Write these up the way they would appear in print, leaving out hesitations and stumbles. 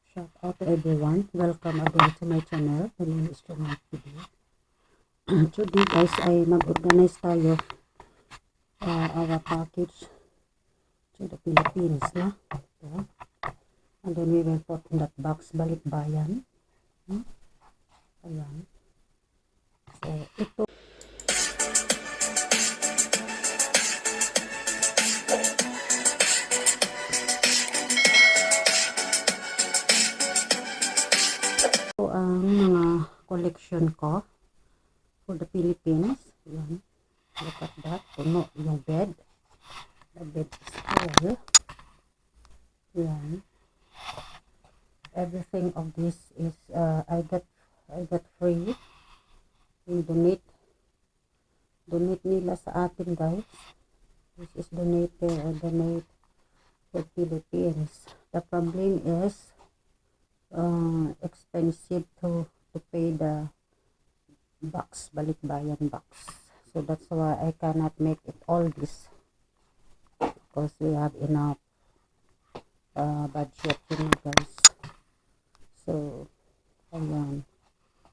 Shout out to everyone. Welcome again to my channel. My name is Jonah TV. Today guys ay mag-organize tayo our package to the Philippines na. Ito. And then we will put in that box balikbayan. Ayan. So ito. Ang mga collection ko for the Philippines. Ayan. Look at that. Puno yung bed. The bed is full. Ayan. Everything of this is I got free. We donate nila sa atin guys. This is donate for Philippines. The problem is expensive to pay the box, balikbayan box. So that's why I cannot make it all this because we have enough budget, guys. So ayan,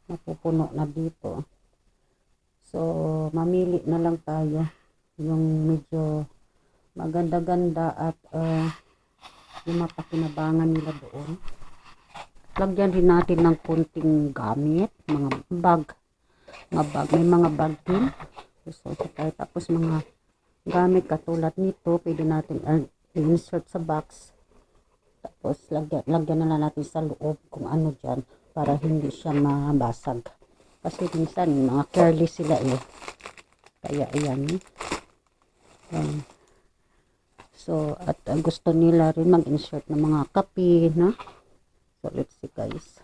napupuno na dito. So mamili na lang tayo yung medyo maganda-ganda at yung mapakinabangan nila doon. Lagyan rin natin ng konting gamit, mga bag. May mga bag din. So, tapos mga gamit katulad nito, pwede natin i-insert sa box. Tapos lagyan na lang natin sa loob kung ano dyan para hindi siya mabasag. Kasi minsan mga careless sila eh. Kaya ayan. So, at gusto nila rin mag-insert ng mga kape, no? So, let's see guys.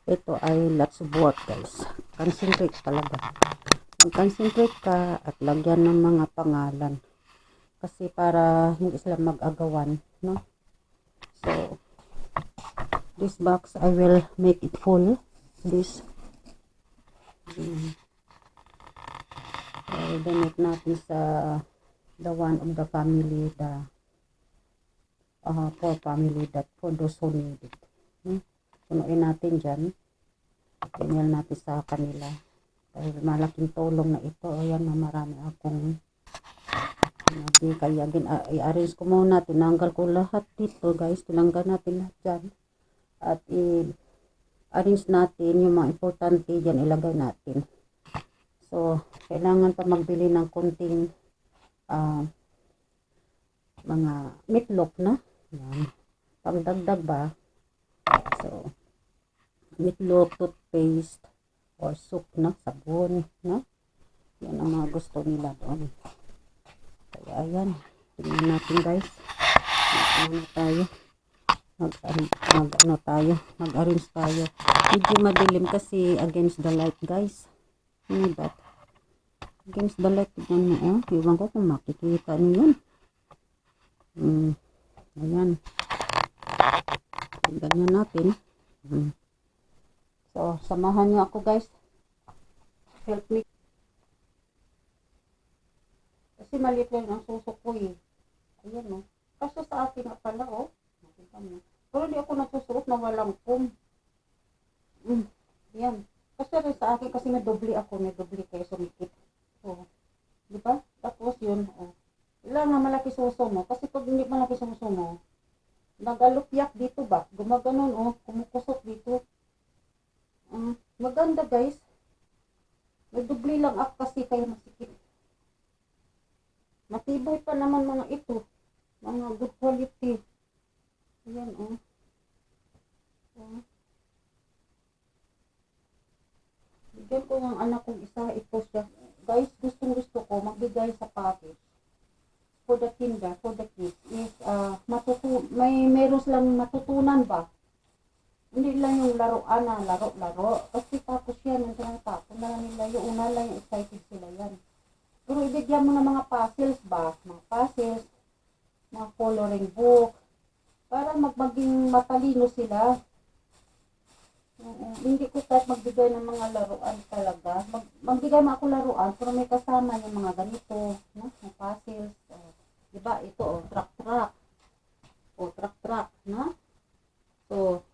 Ito ay lots of work guys. Concentrate talaga. Mag-concentrate ka at lagyan ng mga pangalan. Kasi para hindi sila mag-agawan, no? So, this box I will make it full. This. Donate natin sa the one of the family, the poor family, that for those who need it. Punuin natin dyan. Email natin sa kanila. Dahil malaking tulong na ito. Ayan na marami akong kaya i-arrange ko muna. Tinanggal ko lahat dito guys. Tinanggal natin lahat dyan. At i-arrange natin yung mga importante dyan. Ilagay natin. So, kailangan pa magbili ng konting mga meatloaf na. Ayan. Pagdagdag ba? So, meatloaf, toothpaste, or soup na, sabon, no? Yan ang mga gusto nila doon. Kaya ayan, tingnan natin guys. Mag-arrange tayo. Medyo madilim kasi against the light guys. But against the light, tignan mo, iwan ko kung makikita niyo yun. Ayan. Ganyan natin. So, samahan niyo ako guys. Help me. Kasi maliit lang ang susok ko eh. Ayan no. Kaso sa akin na pala nakita mo. Pero hindi ako nagsusuot na walang pum. Ayan. Kasi rin sa akin kasi may doble kayo sumikit. So, di ba? Tapos yun, kailangan malaki suso mo. Kasi pag hindi malaki suso mo, nagalupyak dito ba? Gumaganon kumukusot dito. Maganda guys. May dubli lang up kasi kaya masikip. Matibay pa naman mga ito. Mga good quality. Ayan bigyan ko ng anak kong isa. Ito siya. Guys, gusto ko magbigay sa package. For the kinder, for the kids is meron silang matutunan ba? Hindi lang yung laruan na laro. Kasi tapos yan, yung tinatapon na nila yung una lang yung excited sila yan. Pero ibigyan mo ng mga puzzles ba? Mga puzzles, mga coloring book, para maging matalino sila. Hindi ko kahit magbigay ng mga laruan talaga. Magbigay mo ako laruan, pero may kasama yung mga ganito, no? Mga puzzles. Diba? Ito, truck. Truck, no? So,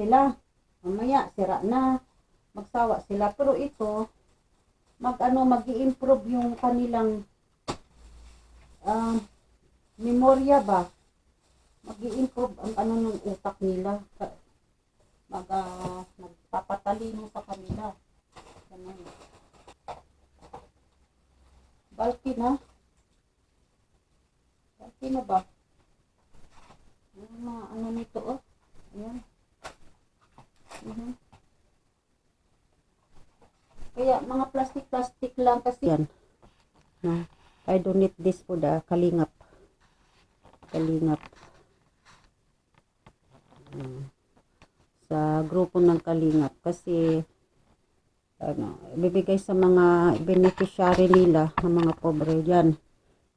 sila. Mamaya, sira na. Magsawa sila. Pero ito, mag-i-improve yung kanilang memorya ba? Mag-i-improve ang ng utak nila. Magpapatalino sa kanila. Ganun. Balki na. Balki na ba? Yung mga nito, oh. Ayan. Kaya mga plastic lang kasi yan. No? I donate this for the Kalingap. Sa grupo ng Kalingap kasi bibigay sa mga beneficiary nila ng mga pobre yan.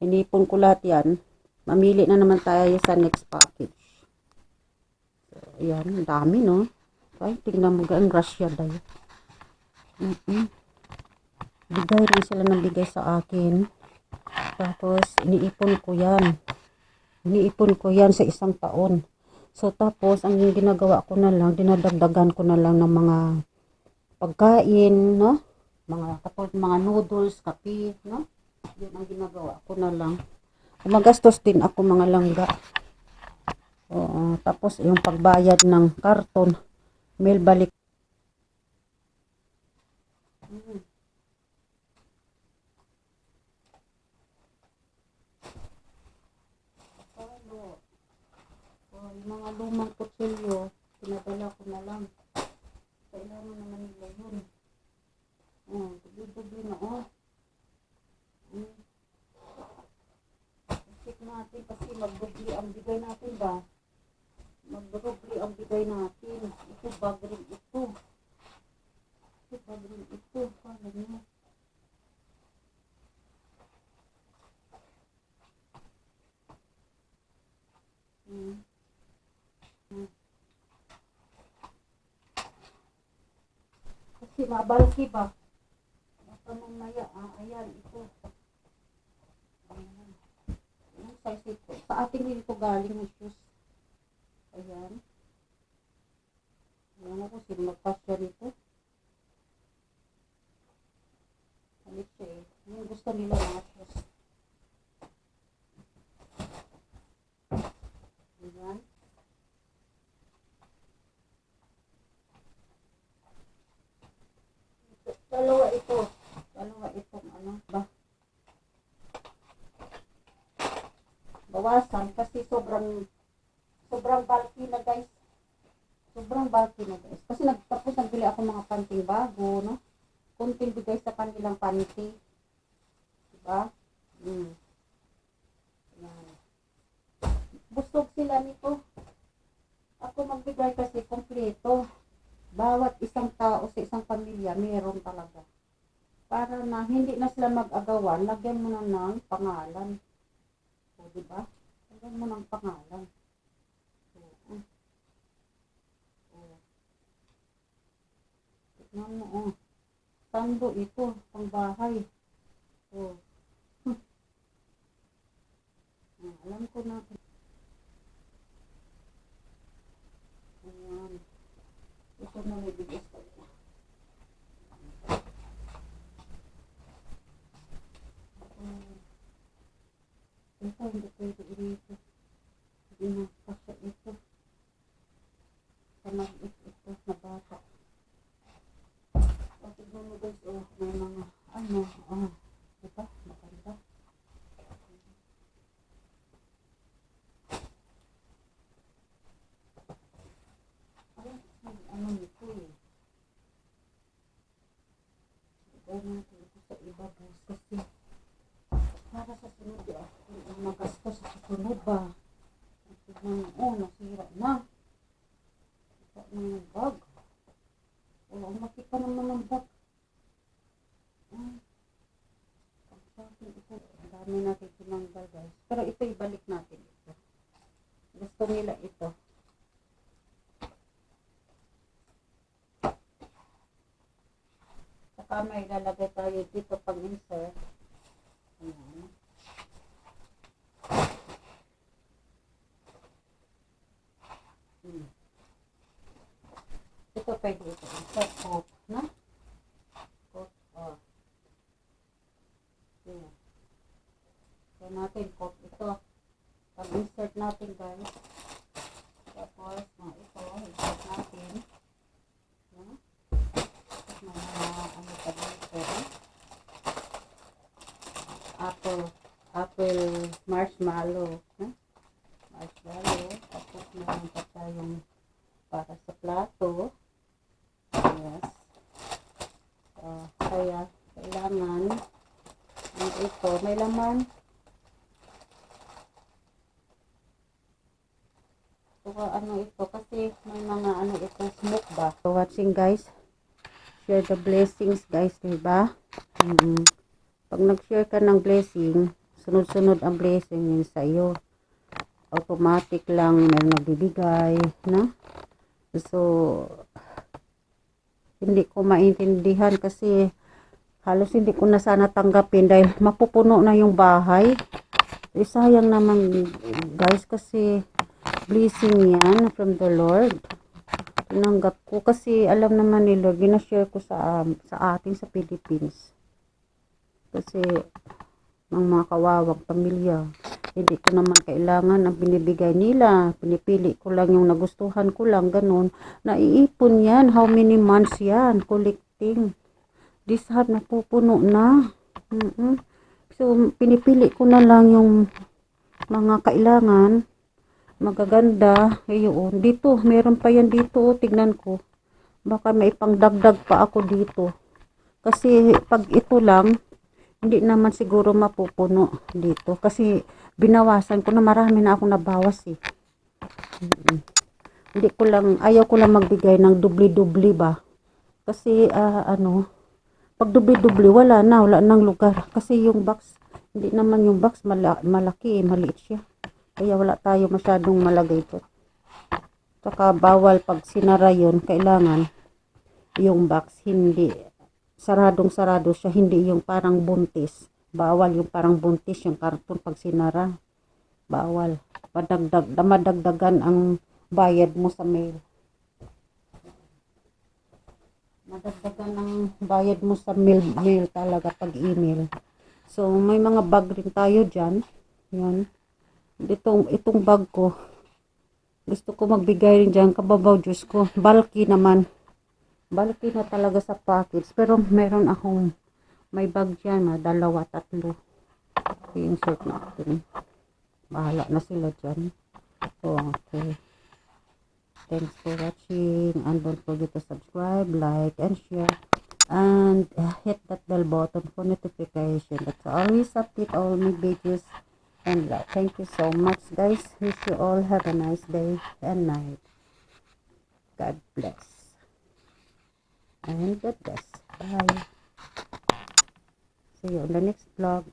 Inipon ko lahat yan. Mamili na naman tayo sa next package. So, ayan, dami no. Ay, tingnan mo ang grasya dahil. Bigay rin sila ng bigay sa akin. Tapos, iniipon ko yan sa isang taon. So, tapos, ang ginagawa ko na lang, dinadagdagan ko na lang ng mga pagkain, no? Tapos, mga noodles, kape, no? Yun ang ginagawa ko na lang. Magastos din ako mga langga. Oo, tapos, yung pagbayad ng karton, mail balik. Yung mga lumang kutsilyo, pinadala ko na lang. Kailangan naman nila yun. Tubi-tubi na, check natin kasi magdubli ang bigay natin ba? Magdubli ang bigay natin. Ito, bag rin ito. Paano nyo? Kasi mabalki ba? Baka mamaya, ayan, ito. Ayan. Yung size ito. Sa ating dito galing yung shoes. Ayan. Ayan ako, sino magpasya rito. Halit siya eh. Yung gusto nila mga shoes. Ayan. Dalawa itong ano ba? Bawasan kasi sobrang bulky na guys. Kasi nagbili ako mga panting bago, no? Kunting bigay sa kanilang panty. Diba? Yan. Busog sila nito. Ako magbigay kasi kompleto. Bawat isang tao sa isang pamilya, meron talaga. Para na hindi na sila mag-agawan, lagyan mo na ng pangalan. O, diba? Lagyan mo ng pangalan. Tignan mo, Tando ito, pang bahay. Alam ko na. Ayan. Ito na may bigas ko. Ito, hindi pwede irito. Hindi na kasi ito. Sa mag-it ito na bata. O, tignan mo guys, may mga, diba? Maganda. Nito eh. Bigay natin ito sa iba guys kasi para sa sunod kung magastos sa sunod ba. Nasira na. Ito na yung bag. Makita naman ng bag. Ito, ang dami natin tinanggal guys. Pero ito ibalik natin ito. Gusto nila ito. Saka may lalagay tayo dito pang insert. Ayan. ito pwede ito. Ito, coat, no? Coat, oh. Yeah. So, natin, coat ito. Pag-insert natin, guys. Tapos, ito, insert natin. No? Tapos, ano pa dito, apple marshmallow, no? Marshmallow. Tapos, meron pa tayong para sa plato. Yes. Kaya kailangan ito may laman. So, ano ito kasi may mga ano ito smoke ba. So watching guys. Share the blessings guys, diba? Pag nag-share ka ng blessing, sunod-sunod ang blessing yun sa iyo. Automatic lang may nagbibigay, no? So hindi ko maintindihan kasi halos hindi ko na sana tanggapin dahil mapupuno na yung bahay. Sayang naman guys kasi blessing yan from the Lord. Tinanggap ko kasi alam naman ni Lord, ginashare ko sa atin sa Philippines. Kasi ng mga kawawang pamilya, hindi ko naman kailangan ang binibigay nila. Pinipili ko lang yung nagustuhan ko lang, ganun. Naiipon yan. How many months yan? Collecting. This half napupuno na. So, pinipili ko na lang yung mga kailangan. Magaganda. Ayun. Dito, meron pa yan dito. Tignan ko. Baka may pangdagdag pa ako dito. Kasi pag ito lang, hindi naman siguro mapupuno dito. Kasi binawasan ko na, marami na akong nabawas eh. Hindi ko lang, ayaw ko lang magbigay ng dubli-dubli ba. Kasi pag dubli-dubli wala nang lugar. Kasi yung box, hindi naman yung box malaki eh, maliit siya. Kaya wala tayo masyadong malagay ito. Saka bawal pag sinara yun, kailangan yung box hindi saradong sarado siya, hindi yung parang buntis. Bawal yung parang buntis yung karton pag sinara. Bawal. Madagdagan ang bayad mo sa mail. Madagdagan ang bayad mo sa mail talaga pag email. So may mga bag rin tayo dyan. Yan. Itong bag ko. Gusto ko magbigay rin dyan. Kababaw Diyos ko. Bulky naman. Bulky na talaga sa package. Pero meron akong may bag dyan. Dalawa, tatlo. I-insert natin. Bahala na sila dyan. So, okay. Thanks for watching. And don't forget to subscribe, like, and share. And hit that bell button for notification. That's always update all my videos. And thank you so much guys. Wish you all have a nice day and night. God bless. And God bless. Bye. See you on the next vlog.